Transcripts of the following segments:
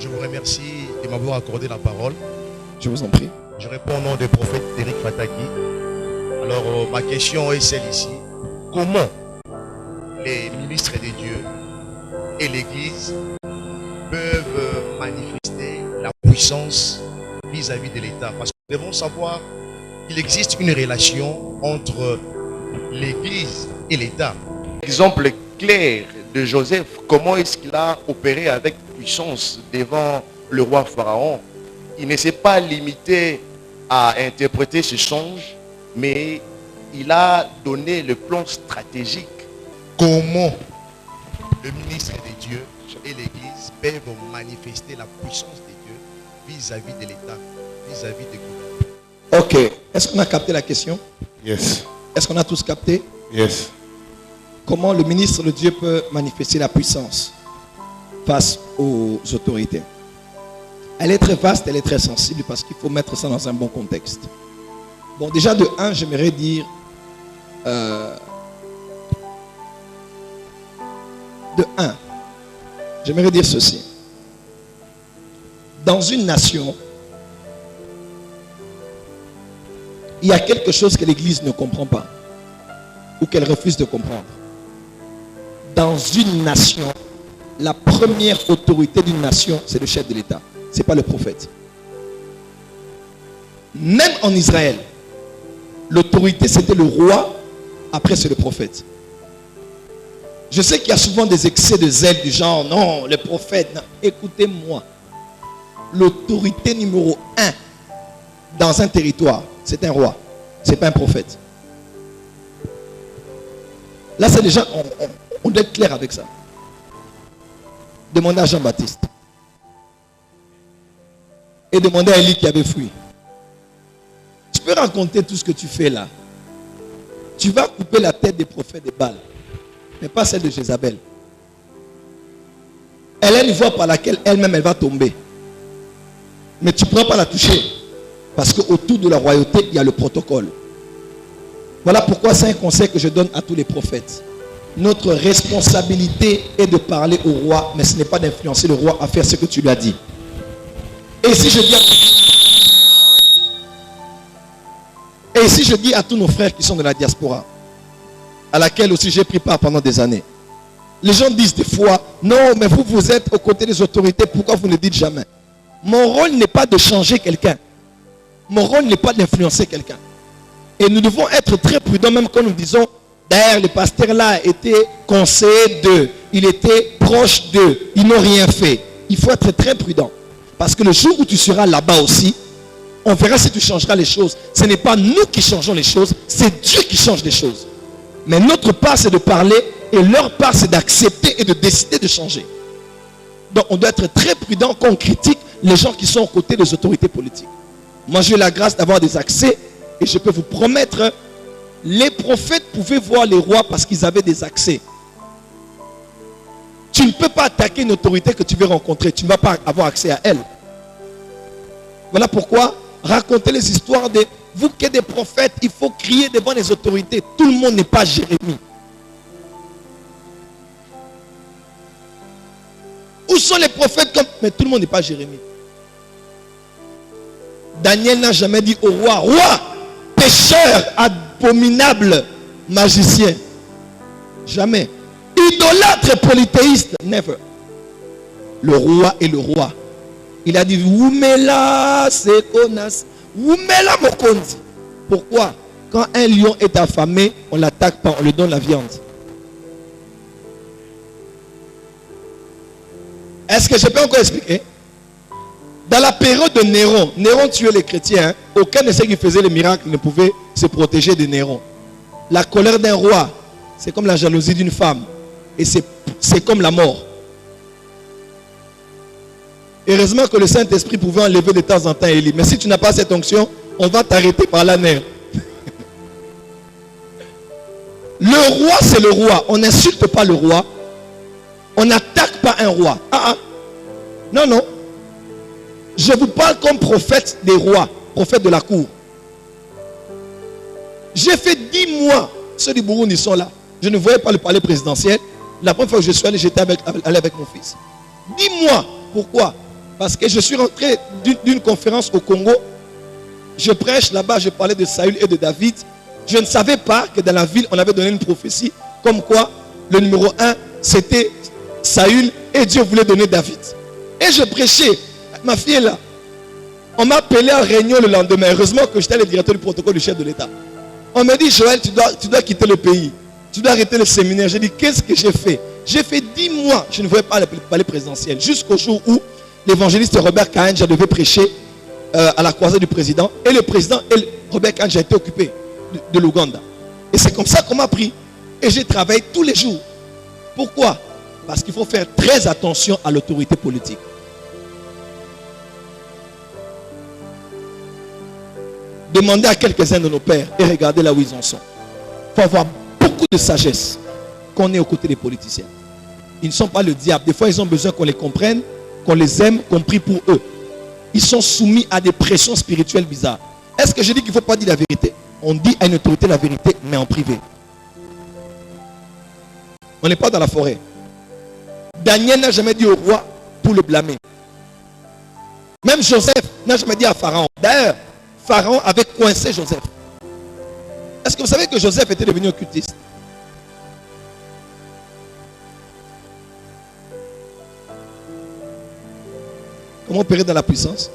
Je vous remercie de m'avoir accordé la parole. Je vous en prie. Je réponds au nom du prophète Eric Fataki. Alors, ma question est celle ici. Comment les ministres de Dieu et l'Église peuvent manifester la puissance vis-à-vis de l'État? Parce que nous devons savoir qu'il existe une relation entre l'Église et l'État. Exemple clair de Joseph, comment est-ce qu'il a opéré avec puissance devant le roi Pharaon? Il ne s'est pas limité à interpréter ce songe, mais il a donné le plan stratégique. Comment le ministre de Dieu et l'Église peuvent manifester la puissance de Dieu vis-à-vis de l'État, vis-à-vis des gouvernements? Ok. Est-ce qu'on a capté la question? Yes. Est-ce qu'on a tous capté? Yes. Comment le ministre de Dieu peut manifester la puissance face aux autorités? Elle est très vaste, elle est très sensible parce qu'il faut mettre ça dans un bon contexte. Bon, déjà de 1, j'aimerais dire j'aimerais dire ceci. Dans une nation, il y a quelque chose que l'Église ne comprend pas ou qu'elle refuse de comprendre. Dans une nation, la première autorité d'une nation, c'est le chef de l'État. Ce n'est pas le prophète. Même en Israël, l'autorité c'était le roi, après c'est le prophète. Je sais qu'il y a souvent des excès de zèle du genre, non, le prophète, non. Écoutez-moi. L'autorité numéro 1 dans un territoire, c'est un roi. Ce n'est pas un prophète. Là, c'est déjà, on doit être clair avec ça. Demandez à Jean-Baptiste. Et demandez à Élie qui avait fui. Tu peux raconter tout ce que tu fais là. Tu vas couper la tête des prophètes de Baal, mais pas celle de Jézabel. Elle a une voie par laquelle elle-même elle va tomber. Mais tu ne pourras pas la toucher. Parce qu'autour de la royauté, il y a le protocole. Voilà pourquoi c'est un conseil que je donne à tous les prophètes. Notre responsabilité est de parler au roi, mais ce n'est pas d'influencer le roi à faire ce que tu lui as dit. Et si je dis à tous nos frères qui sont de la diaspora, à laquelle aussi j'ai pris part pendant des années, les gens disent des fois, non, mais vous êtes aux côtés des autorités, pourquoi vous ne dites jamais? Mon rôle n'est pas de changer quelqu'un. Mon rôle n'est pas d'influencer quelqu'un. Et nous devons être très prudents, même quand nous disons, d'ailleurs, le pasteur là était conseiller d'eux, il était proche d'eux, ils n'ont rien fait. Il faut être très prudent. Parce que le jour où tu seras là-bas aussi, on verra si tu changeras les choses. Ce n'est pas nous qui changeons les choses, c'est Dieu qui change les choses. Mais notre part, c'est de parler, et leur part, c'est d'accepter et de décider de changer. Donc, on doit être très prudent quand on critique les gens qui sont aux côtés des autorités politiques. Moi, j'ai la grâce d'avoir des accès, et je peux vous promettre, les prophètes pouvaient voir les rois parce qu'ils avaient des accès. Tu ne peux pas attaquer une autorité que tu veux rencontrer. Tu ne vas pas avoir accès à elle. Voilà pourquoi raconter les histoires de vous qui êtes des prophètes, il faut crier devant les autorités. Tout le monde n'est pas Jérémie. Où sont les prophètes comme... Mais tout le monde n'est pas Jérémie. Daniel n'a jamais dit au roi, roi, pécheur, abominable, magicien. Jamais. Idolâtre, polythéiste, never. Le roi est le roi. Il a dit, Oumela Sekonas, Oumela Mokondi. Pourquoi? Quand un lion est affamé, on ne l'attaque pas, on lui donne la viande. Est-ce que je peux encore expliquer? Dans la période de Néron, Néron tuait les chrétiens. Hein? Aucun de ceux qui faisaient les miracles ne pouvait se protéger de Néron. La colère d'un roi, c'est comme la jalousie d'une femme. Et c'est comme la mort. Heureusement que le Saint-Esprit pouvait enlever de temps en temps Élie. Mais si tu n'as pas cette onction, on va t'arrêter par la nerf. Le roi, c'est le roi. On n'insulte pas le roi. On n'attaque pas un roi. Non, non. Je vous parle comme prophète des rois, prophète de la cour. J'ai fait 10 mois, ceux du Burundi sont là. Je ne voyais pas le palais présidentiel. La première fois que je suis allé, j'étais allé avec mon fils. 10 mois. Pourquoi? Parce que je suis rentré d'une conférence au Congo. Je prêche là-bas, je parlais de Saül et de David. Je ne savais pas que dans la ville, on avait donné une prophétie comme quoi le numéro 1, c'était Saül et Dieu voulait donner David. Et je prêchais. Ma fille est là. On m'a appelé en réunion le lendemain. Heureusement que j'étais le directeur du protocole du chef de l'État. On m'a dit, Joël, tu dois quitter le pays. Tu dois arrêter le séminaire. J'ai dit, qu'est-ce que j'ai fait? J'ai fait 10 mois. Je ne voyais pas le palais présidentiel. Jusqu'au jour où l'évangéliste Robert Kanja devait prêcher à la croisée du président. Et le président, Robert Kanja, était occupé de l'Ouganda. Et c'est comme ça qu'on m'a pris. Et j'ai travaillé tous les jours. Pourquoi? Parce qu'il faut faire très attention à l'autorité politique. Demandez à quelques-uns de nos pères et regardez là où ils en sont. Il faut avoir beaucoup de sagesse qu'on est aux côtés des politiciens. Ils ne sont pas le diable. Des fois, ils ont besoin qu'on les comprenne, qu'on les aime, qu'on prie pour eux. Ils sont soumis à des pressions spirituelles bizarres. Est-ce que je dis qu'il ne faut pas dire la vérité? On dit à une autorité la vérité, mais en privé. On n'est pas dans la forêt. Daniel n'a jamais dit au roi pour le blâmer. Même Joseph n'a jamais dit à Pharaon. D'ailleurs, Pharaon avait coincé Joseph. Est-ce que vous savez que Joseph était devenu occultiste? Comment opérer dans la puissance?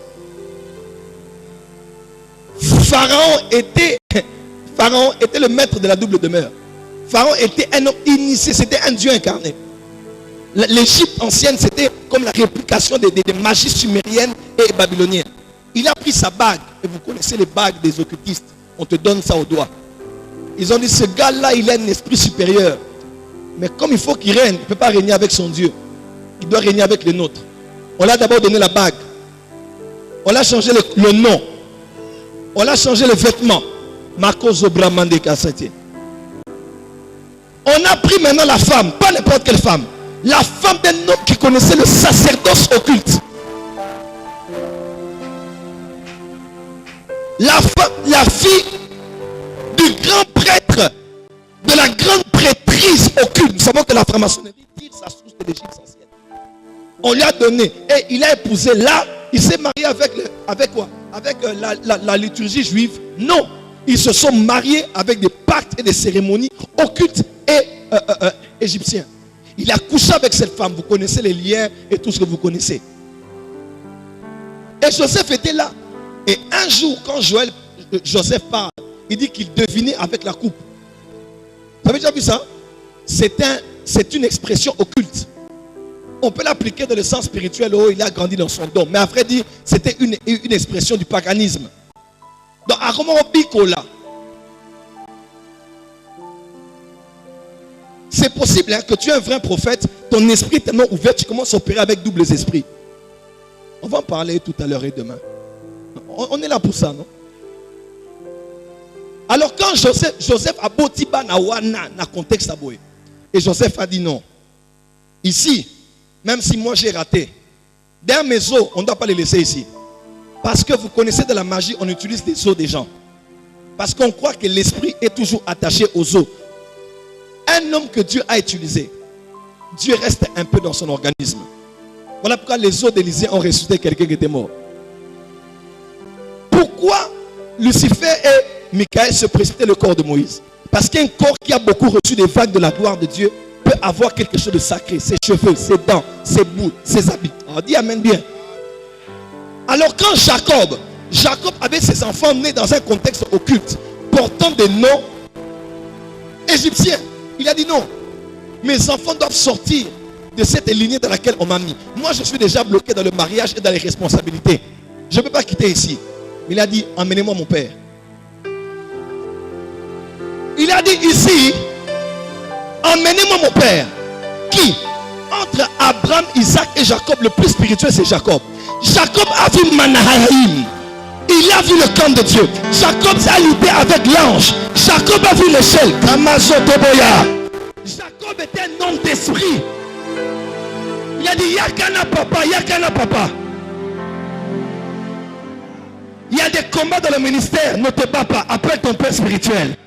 Pharaon était le maître de la double demeure. Pharaon était un homme initié, c'était un dieu incarné. L'Égypte ancienne, c'était comme la réplication des magies sumériennes et babyloniennes. Il a pris sa bague, et vous connaissez les bagues des occultistes. On te donne ça au doigt. Ils ont dit, ce gars-là, il a un esprit supérieur. Mais comme il faut qu'il règne, il ne peut pas régner avec son Dieu. Il doit régner avec les nôtres. On l'a d'abord donné la bague. On l'a changé le nom. On l'a changé les vêtements. Marco Zobramande Kassati. On a pris maintenant la femme, pas n'importe quelle femme. La femme d'un homme qui connaissait le sacerdoce occulte. La fille du grand prêtre, de la grande prêtrise occulte. Nous savons que la franc-maçonnerie tire sa source de l'Égypte ancienne. On lui a donné et il a épousé là. Il s'est marié avec quoi? Avec la liturgie juive? Non. Ils se sont mariés avec des pactes et des cérémonies occultes et égyptiens. Il a couché avec cette femme. Vous connaissez les liens et tout ce que vous connaissez. Et Joseph était là. Et un jour, quand Joseph parle, il dit qu'il devinait avec la coupe. Vous avez déjà vu ça? C'est une expression occulte. On peut l'appliquer dans le sens spirituel. Oh, il a grandi dans son don. Mais après dit, c'était une expression du paganisme. Donc, à comment on pique là? C'est possible que tu es un vrai prophète, ton esprit est tellement ouvert, tu commences à opérer avec doubles esprits. On va en parler tout à l'heure et demain. On est là pour ça, non? Alors quand Joseph a botiba na wana na contexte aboye, et Joseph a dit non. Ici, même si moi j'ai raté, dans mes os, on ne doit pas les laisser ici. Parce que vous connaissez de la magie, on utilise les os des gens. Parce qu'on croit que l'esprit est toujours attaché aux os. Un homme que Dieu a utilisé, Dieu reste un peu dans son organisme. Voilà pourquoi les os d'Élisée ont ressuscité quelqu'un qui était mort. Pourquoi Lucifer et Michael se précipitaient le corps de Moïse? Parce qu'un corps qui a beaucoup reçu des vagues de la gloire de Dieu peut avoir quelque chose de sacré. Ses cheveux, ses dents, ses bouts, ses habits. Alors dis amen bien. Alors quand Jacob avait ses enfants nés dans un contexte occulte, portant des noms égyptiens, il a dit non, mes enfants doivent sortir de cette lignée dans laquelle on m'a mis. Moi je suis déjà bloqué dans le mariage et dans les responsabilités. Je ne peux pas quitter ici. Il a dit, emmenez-moi mon père. Il a dit ici, emmenez-moi mon père. Qui? Entre Abraham, Isaac et Jacob, le plus spirituel c'est Jacob. Jacob a vu Manahaïm. Il a vu le camp de Dieu. Jacob a lutté avec l'ange. Jacob a vu l'échelle. Jacob était un homme d'esprit. Il a dit, Yakana papa, Yakana papa. Il y a des combats dans le ministère. Ne te bats pas. Appelle ton père spirituel.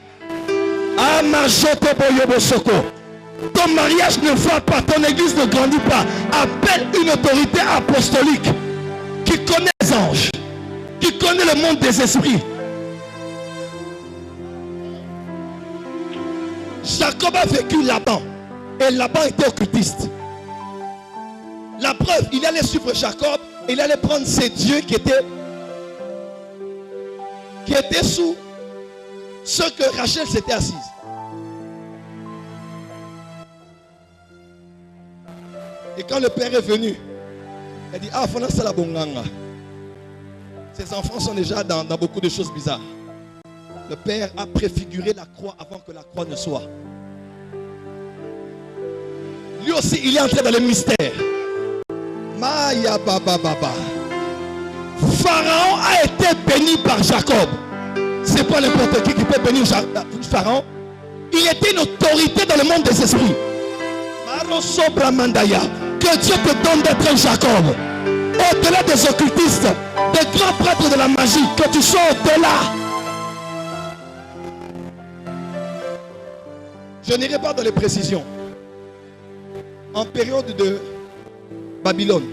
Ton mariage ne va pas. Ton église ne grandit pas. Appelle une autorité apostolique. qui connaît les anges, qui connaît le monde des esprits. Jacob a vécu Laban. Et Laban était occultiste. La preuve, il allait suivre Jacob. Il allait prendre ses dieux qui étaient sous ce que Rachel s'était assise. Et quand le père est venu, il a dit, ah, Fona Salabonganga. Ces enfants sont déjà dans beaucoup de choses bizarres. Le père a préfiguré la croix avant que la croix ne soit. Lui aussi, il est entré dans le mystère. Maya Baba Baba. Pharaon a été béni par Jacob. C'est pas n'importe qui peut bénir Pharaon. Il était une autorité dans le monde des esprits. Que Dieu te donne d'être un Jacob. Au-delà des occultistes, des grands prêtres de la magie, que tu sois au-delà. Je n'irai pas dans les précisions. En période de Babylone,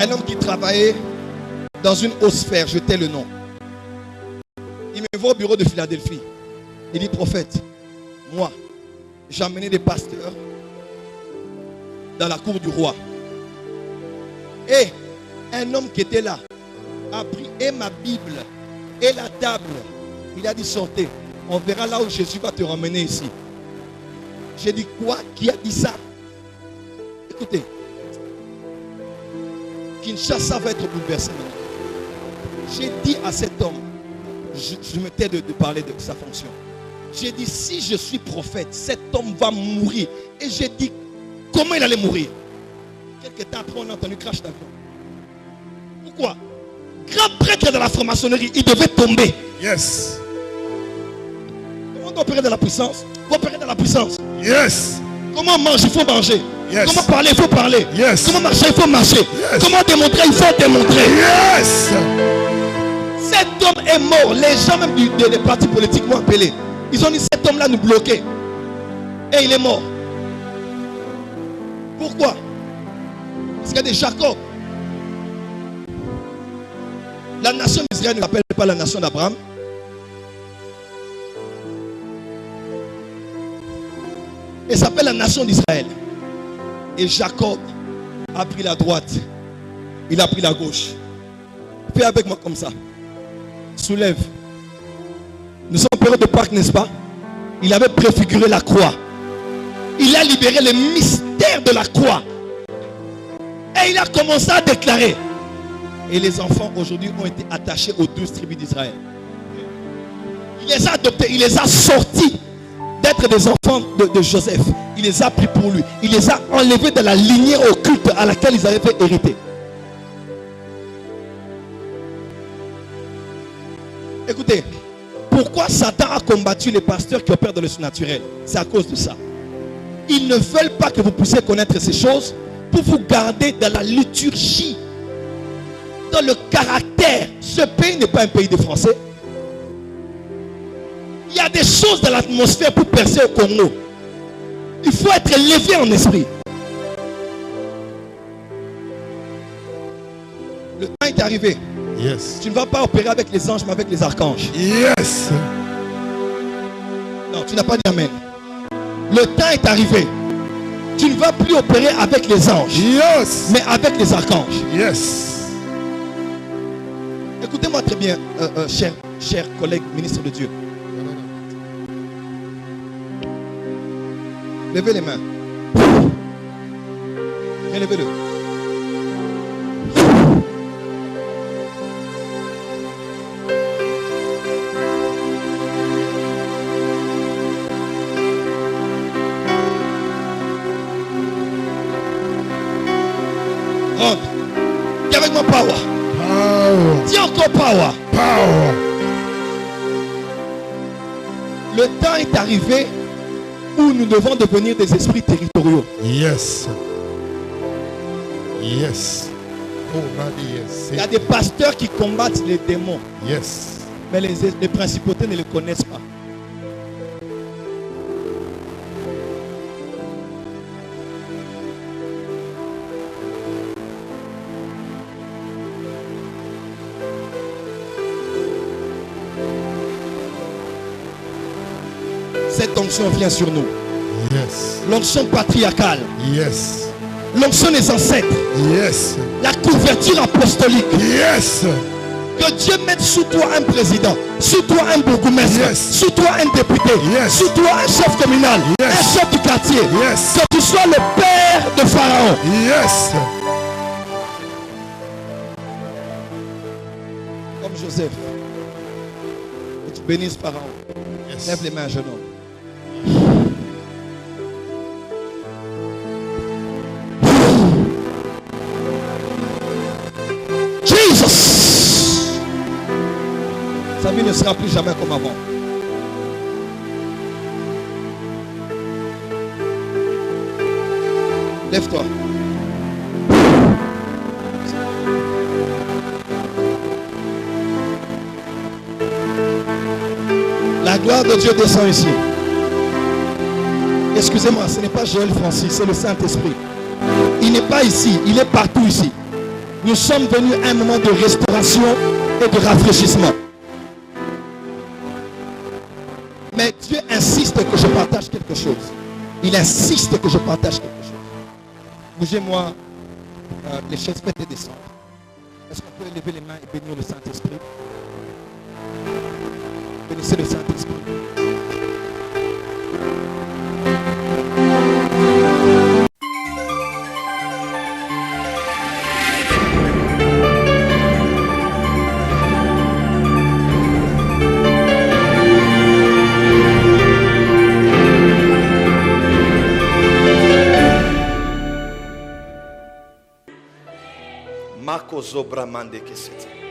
un homme qui travaillait dans une haute sphère, je tais le nom. Il me voit au bureau de Philadelphie. Il dit, prophète, moi, j'ai emmené des pasteurs dans la cour du roi. Et un homme qui était là a pris et ma Bible et la table. Il a dit, sortez. On verra là où Jésus va te ramener ici. J'ai dit, quoi? Qui a dit ça? Écoutez, Kinshasa va être bouleversé maintenant. J'ai dit à cet homme, je me tais de parler de sa fonction. J'ai dit, si je suis prophète, cet homme va mourir. Et j'ai dit, comment il allait mourir? Quelques temps après, on a entendu crash d'avion. Pourquoi? Grand prêtre de la franc-maçonnerie, il devait tomber. Yes. Comment on doit opérer de la puissance? Il faut opérer de la puissance. Yes. Comment manger? Il faut manger. Yes. Comment parler? Il faut parler. Yes. Comment marcher? Il faut marcher. Yes. Comment démontrer? Il faut démontrer. Yes. Cet homme est mort. Les gens même des partis politiques m'ont appelé. Ils ont dit, cet homme-là nous bloquait. Et il est mort. Pourquoi? Parce qu'il y a des Jacob. La nation d'Israël ne s'appelle pas la nation d'Abraham. Elle s'appelle la nation d'Israël. Et Jacob a pris la droite. Il a pris la gauche. Fais avec moi comme ça. Soulève. Nous sommes en période de Pâques, n'est-ce pas? Il avait préfiguré la croix. Il a libéré le mystère de la croix. Et il a commencé à déclarer. Et les enfants aujourd'hui ont été attachés aux 12 tribus d'Israël. Il les a adoptés, il les a sortis d'être des enfants de Joseph. Il les a pris pour lui. Il les a enlevés de la lignée occulte à laquelle ils avaient fait hériter. Écoutez, pourquoi Satan a combattu les pasteurs qui opèrent dans le surnaturel? C'est à cause de ça. Ils ne veulent pas que vous puissiez connaître ces choses pour vous garder dans la liturgie, dans le caractère. Ce pays n'est pas un pays de Français. Il y a des choses dans l'atmosphère pour percer au Congo. Il faut être élevé en esprit. Le temps est arrivé. Yes. Tu ne vas pas opérer avec les anges, mais avec les archanges. Yes. Non, tu n'as pas dit amen. Le temps est arrivé. Tu ne vas plus opérer avec les anges, Yes. mais avec les archanges. Yes. Écoutez-moi très bien, cher collègue ministre de Dieu. Levez les mains. Relevez-le. Rentre. Dis avec moi power. Power. Dis encore power. Power. Le temps est arrivé où nous devons devenir des esprits territoriaux. Yes. Yes. Oh, Daddy, yes. Il y a des pasteurs qui combattent les démons, Yes. mais les principautés ne les connaissent pas. cette onction vient sur nous. Yes. L'onction patriarcale. Yes. L'onction des ancêtres. Yes. La couverture apostolique. Yes. Que Dieu mette sous toi un président, sous toi un bourgmestre, Yes. sous toi un député, Yes. sous toi un chef communal, Yes. un chef du quartier. Yes. Que tu sois le père de Pharaon. Yes. Comme Joseph. Que tu bénisses Pharaon. Yes. Lève les mains, jeune homme. Jesus. Sa vie ne sera plus jamais comme avant. Lève-toi. La gloire de Dieu descend ici. Excusez-moi, ce n'est pas Joël Francis, c'est le Saint-Esprit. Il n'est pas ici, il est partout ici. Nous sommes venus à un moment de restauration et de rafraîchissement. Mais Dieu insiste que je partage quelque chose. Il insiste que je partage quelque chose. Bougez-moi les chaises, faites descendre. Est-ce qu'on peut lever les mains et bénir le Saint-Esprit? Bénissez le Saint-Esprit. Marco Zobra Mande Kesete.